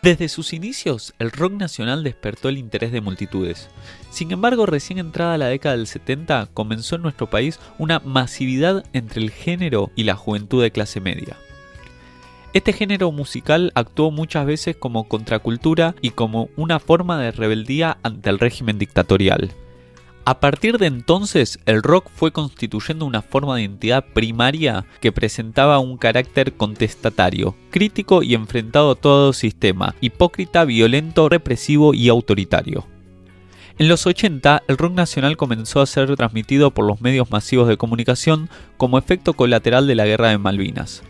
Desde sus inicios, el rock nacional despertó el interés de multitudes. Sin embargo, recién entrada la década del 70, comenzó en nuestro país una masividad entre el género y la juventud de clase media. Este género musical actuó muchas veces como contracultura y como una forma de rebeldía ante el régimen dictatorial. A partir de entonces, el rock fue constituyendo una forma de identidad primaria que presentaba un carácter contestatario, crítico y enfrentado a todo sistema, hipócrita, violento, represivo y autoritario. En los 80, el rock nacional comenzó a ser transmitido por los medios masivos de comunicación como efecto colateral de la Guerra de Malvinas.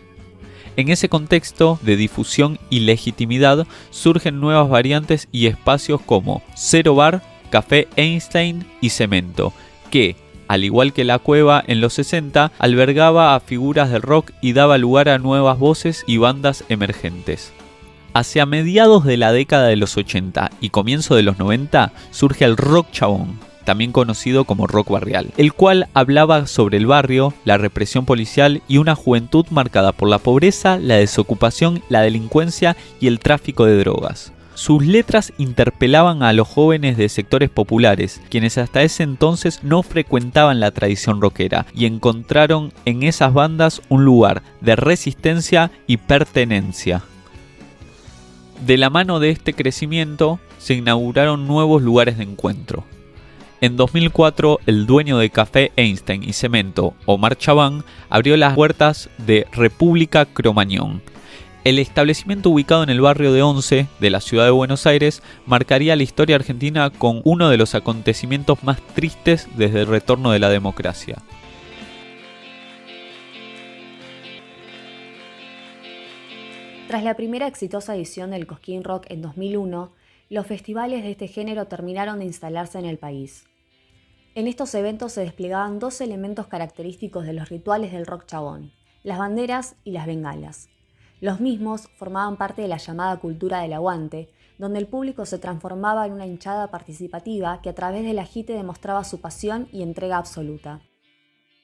En ese contexto de difusión y legitimidad surgen nuevas variantes y espacios como Cero Bar, Café Einstein y Cemento, que, al igual que La Cueva en los 60, albergaba a figuras del rock y daba lugar a nuevas voces y bandas emergentes. Hacia mediados de la década de los 80 y comienzo de los 90 surge el rock chabón, también conocido como rock barrial, el cual hablaba sobre el barrio, la represión policial y una juventud marcada por la pobreza, la desocupación, la delincuencia y el tráfico de drogas. Sus letras interpelaban a los jóvenes de sectores populares, quienes hasta ese entonces no frecuentaban la tradición rockera y encontraron en esas bandas un lugar de resistencia y pertenencia. De la mano de este crecimiento se inauguraron nuevos lugares de encuentro. En 2004, el dueño de Café Einstein y Cemento, Omar Chabán, abrió las puertas de República Cromañón. El establecimiento, ubicado en el barrio de Once de la ciudad de Buenos Aires, marcaría la historia argentina con uno de los acontecimientos más tristes desde el retorno de la democracia. Tras la primera exitosa edición del Cosquín Rock en 2001, los festivales de este género terminaron de instalarse en el país. En estos eventos se desplegaban dos elementos característicos de los rituales del rock chabón: las banderas y las bengalas. Los mismos formaban parte de la llamada cultura del aguante, donde el público se transformaba en una hinchada participativa que a través del agite demostraba su pasión y entrega absoluta.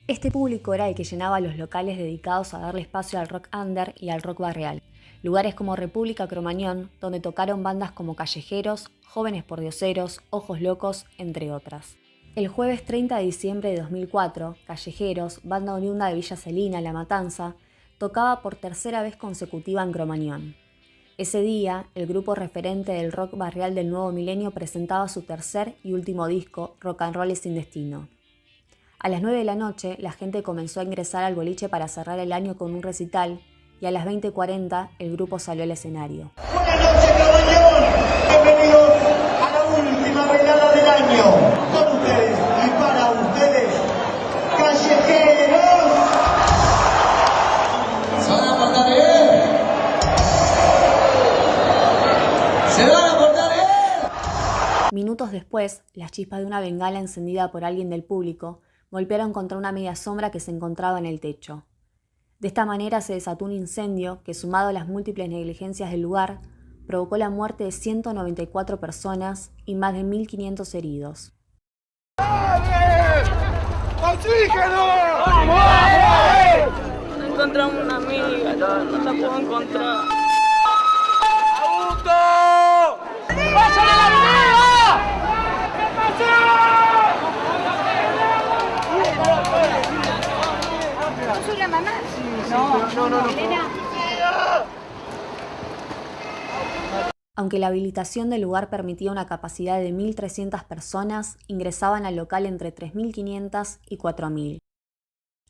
Este público era el que llenaba los locales dedicados a darle espacio al rock under y al rock barrial, lugares como República Cromañón, donde tocaron bandas como Callejeros, Jóvenes Pordioseros, Ojos Locos, entre otras. El jueves 30 de diciembre de 2004, Callejeros, banda oriunda de Villa Celina, La Matanza, tocaba por tercera vez consecutiva en Cromañón. Ese día, el grupo referente del rock barrial del nuevo milenio presentaba su tercer y último disco, Rock and Roll Sin Destino. A las 9 de la noche, la gente comenzó a ingresar al boliche para cerrar el año con un recital, y a las 20:40 el grupo salió al escenario. Buenas noches, Cromañón. Bienvenidos a la última velada del año. Con ustedes y para ustedes, Callejeros. ¿Se van a portar bien? ¿Se van a portar bien? Minutos después, las chispas de una bengala encendida por alguien del público golpearon contra una media sombra que se encontraba en el techo. De esta manera se desató un incendio que, sumado a las múltiples negligencias del lugar, provocó la muerte de 194 personas y más de 1.500 heridos. ¡Oxígeno! ¡Vamos! No encontramos una amiga, no la puedo encontrar. ¡Augusto! ¡Pásale la avenida! ¿Qué pasó? ¿No soy la mamá? No. Elena. Aunque la habilitación del lugar permitía una capacidad de 1.300 personas, ingresaban al local entre 3.500 y 4.000.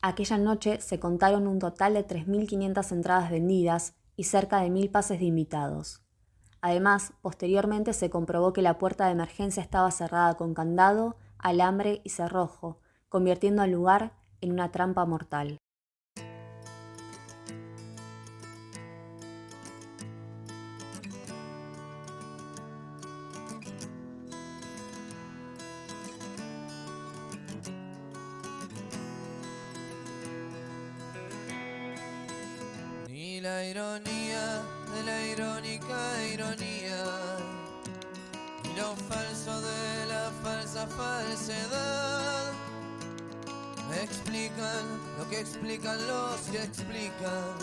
Aquella noche se contaron un total de 3.500 entradas vendidas y cerca de 1.000 pases de invitados. Además, posteriormente se comprobó que la puerta de emergencia estaba cerrada con candado, alambre y cerrojo, convirtiendo al lugar en una trampa mortal. Ni la ironía de la irónica ironía, y lo falso de la falsa falsedad, me explican lo que explican los que explican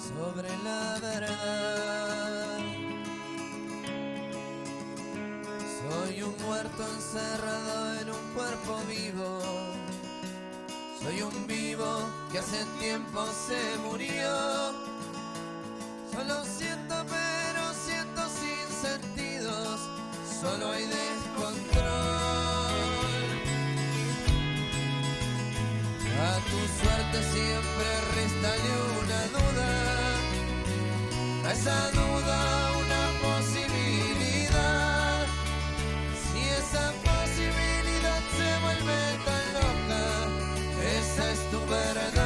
sobre la verdad. Soy un muerto encerrado en un cuerpo vivo. Soy un vivo que hace tiempo se murió. Solo siento, pero siento sin sentidos. Solo hay descontrol. A tu suerte siempre réstale una duda. A esa duda una posibilidad. Si esa posibilidad se vuelve tan loca, esa es tu verdad.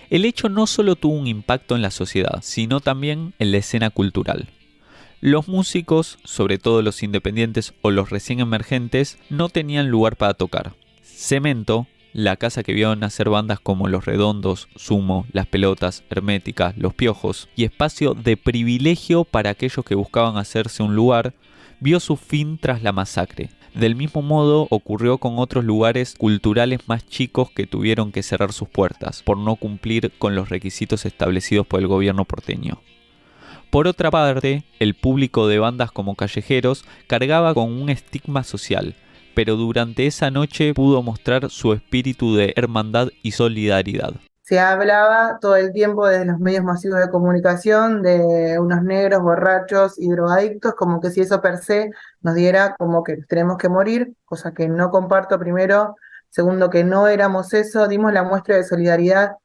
El hecho no solo tuvo un impacto en la sociedad, sino también en la escena cultural. Los músicos, sobre todo los independientes o los recién emergentes, no tenían lugar para tocar. Cemento, la casa que vio nacer bandas como Los Redondos, Sumo, Las Pelotas, Hermética, Los Piojos, y espacio de privilegio para aquellos que buscaban hacerse un lugar, vio su fin tras la masacre. Del mismo modo ocurrió con otros lugares culturales más chicos que tuvieron que cerrar sus puertas por no cumplir con los requisitos establecidos por el gobierno porteño. Por otra parte, el público de bandas como Callejeros cargaba con un estigma social, pero durante esa noche pudo mostrar su espíritu de hermandad y solidaridad. Se hablaba todo el tiempo desde los medios masivos de comunicación de unos negros borrachos y drogadictos, como que si eso per se nos diera como que tenemos que morir, cosa que no comparto primero. Segundo, que no éramos eso, dimos la muestra de solidaridad,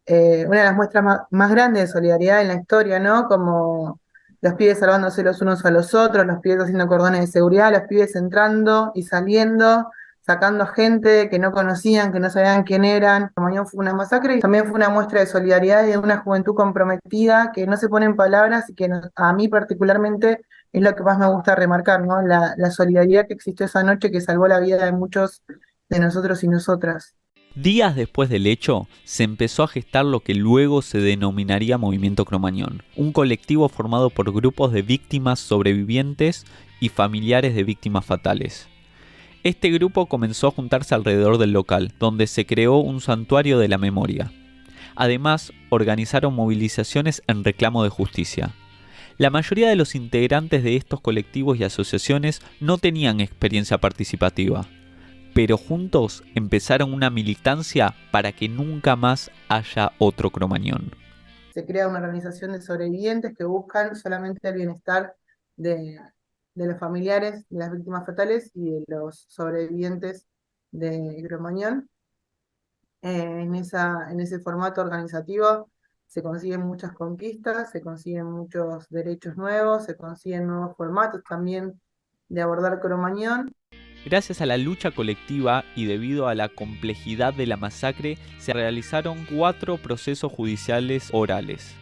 una de las muestras más grandes de solidaridad en la historia, ¿no? Como los pibes salvándose los unos a los otros, los pibes haciendo cordones de seguridad, los pibes entrando y saliendo, sacando gente que no conocían, que no sabían quién eran. Cromañón fue una masacre y también fue una muestra de solidaridad y de una juventud comprometida que no se pone en palabras y que a mí particularmente es lo que más me gusta remarcar, ¿no? La solidaridad que existió esa noche que salvó la vida de muchos de nosotros y nosotras. Días después del hecho, se empezó a gestar lo que luego se denominaría Movimiento Cromañón, un colectivo formado por grupos de víctimas sobrevivientes y familiares de víctimas fatales. Este grupo comenzó a juntarse alrededor del local, donde se creó un santuario de la memoria. Además, organizaron movilizaciones en reclamo de justicia. La mayoría de los integrantes de estos colectivos y asociaciones no tenían experiencia participativa, pero juntos empezaron una militancia para que nunca más haya otro Cromañón. Se crea una organización de sobrevivientes que buscan solamente el bienestar de los familiares de las víctimas fatales y de los sobrevivientes de Cromañón. En ese formato organizativo se consiguen muchas conquistas, se consiguen muchos derechos nuevos, se consiguen nuevos formatos también de abordar Cromañón. Gracias a la lucha colectiva y debido a la complejidad de la masacre, se realizaron 4 procesos judiciales orales.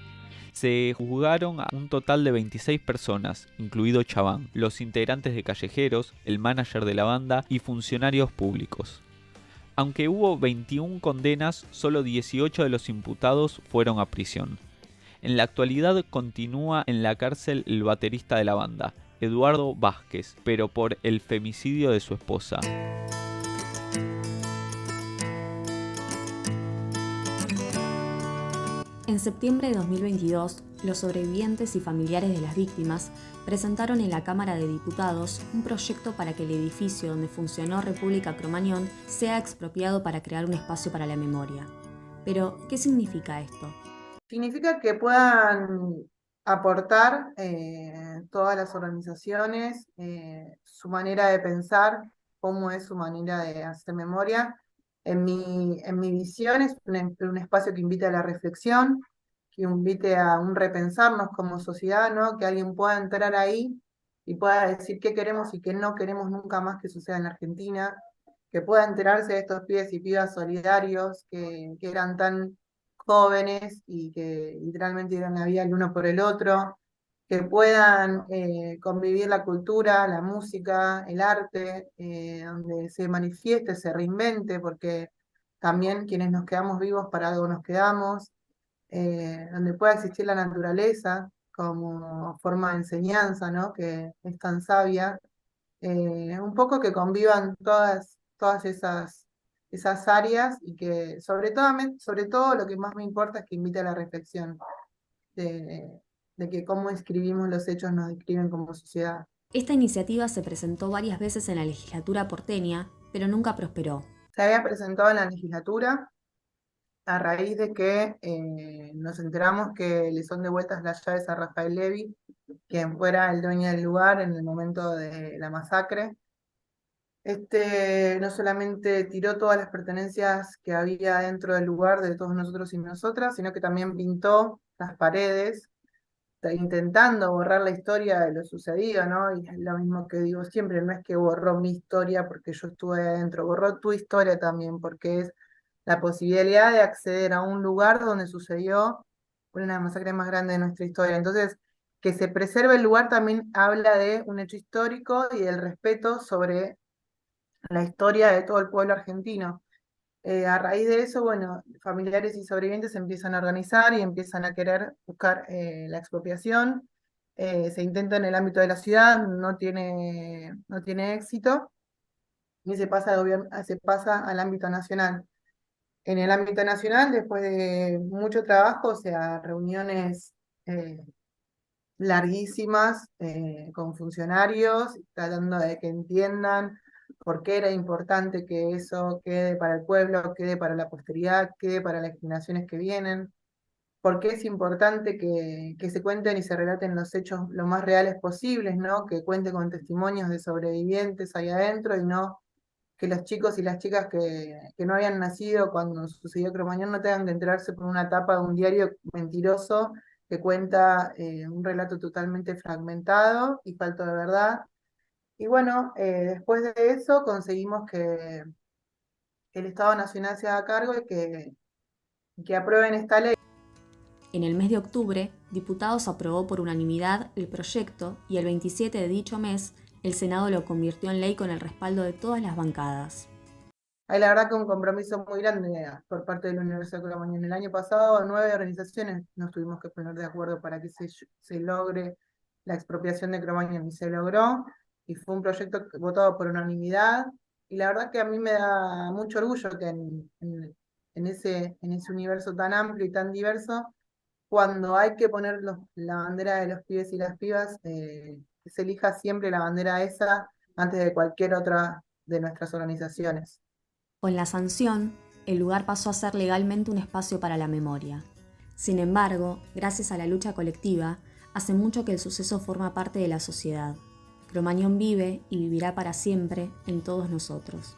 Se juzgaron a un total de 26 personas, incluido Chaván, los integrantes de Callejeros, el manager de la banda y funcionarios públicos. Aunque hubo 21 condenas, solo 18 de los imputados fueron a prisión. En la actualidad continúa en la cárcel el baterista de la banda, Eduardo Vázquez, pero por el femicidio de su esposa. En septiembre de 2022, los sobrevivientes y familiares de las víctimas presentaron en la Cámara de Diputados un proyecto para que el edificio donde funcionó República Cromañón sea expropiado para crear un espacio para la memoria. Pero, ¿qué significa esto? Significa que puedan aportar todas las organizaciones su manera de pensar, cómo es su manera de hacer memoria. En mi visión es un espacio que invite a la reflexión, que invite a un repensarnos como sociedad, ¿no? Que alguien pueda entrar ahí y pueda decir qué queremos y qué no queremos nunca más que suceda en la Argentina, que pueda enterarse de estos pibes y pibas solidarios que eran tan jóvenes y que literalmente dieron la vida el uno por el otro, que puedan convivir la cultura, la música, el arte, donde se manifieste, se reinvente, porque también quienes nos quedamos vivos para algo nos quedamos, donde pueda existir la naturaleza como forma de enseñanza, ¿no? Que es tan sabia, un poco que convivan todas esas esas áreas y que sobre todo lo que más me importa es que invite a la reflexión de que cómo escribimos los hechos nos describen como sociedad. Esta iniciativa se presentó varias veces en la legislatura porteña, pero nunca prosperó. Se había presentado en la legislatura a raíz de que nos enteramos que le son devueltas las llaves a Rafael Levy, quien fuera el dueño del lugar en el momento de la masacre. No solamente tiró todas las pertenencias que había dentro del lugar de todos nosotros y nosotras, sino que también pintó las paredes, intentando borrar la historia de lo sucedido, ¿no? Y es lo mismo que digo siempre, no es que borró mi historia porque yo estuve adentro, borró tu historia también, porque es la posibilidad de acceder a un lugar donde sucedió una de las masacres más grandes de nuestra historia. Entonces, que se preserve el lugar también habla de un hecho histórico y del respeto sobre la historia de todo el pueblo argentino. A raíz de eso, bueno, familiares y sobrevivientes se empiezan a organizar y empiezan a querer buscar la expropiación. Se intenta en el ámbito de la ciudad, no tiene éxito, y se pasa al ámbito nacional. En el ámbito nacional, después de mucho trabajo, o sea, reuniones larguísimas con funcionarios, tratando de que entiendan por qué era importante que eso quede para el pueblo, quede para la posteridad, quede para las generaciones que vienen, por qué es importante que se cuenten y se relaten los hechos lo más reales posibles, ¿no? Que cuente con testimonios de sobrevivientes ahí adentro y no que los chicos y las chicas que no habían nacido cuando sucedió Cromañón no tengan que enterarse por una tapa de un diario mentiroso que cuenta un relato totalmente fragmentado y falto de verdad. Y bueno, después de eso conseguimos que el Estado Nacional se haga cargo y que aprueben esta ley. En el mes de octubre, Diputados aprobó por unanimidad el proyecto y el 27 de dicho mes, el Senado lo convirtió en ley con el respaldo de todas las bancadas. Hay la verdad que un compromiso muy grande por parte de la Universidad de Cromañón. El año pasado 9 organizaciones nos tuvimos que poner de acuerdo para que se logre la expropiación de Cromañón y se logró, y fue un proyecto votado por unanimidad, y la verdad que a mí me da mucho orgullo que en ese universo tan amplio y tan diverso, cuando hay que poner la bandera de los pibes y las pibas, que se elija siempre la bandera esa antes de cualquier otra de nuestras organizaciones. Con la sanción, el lugar pasó a ser legalmente un espacio para la memoria. Sin embargo, gracias a la lucha colectiva, hace mucho que el suceso forma parte de la sociedad. Cromañón vive y vivirá para siempre en todos nosotros.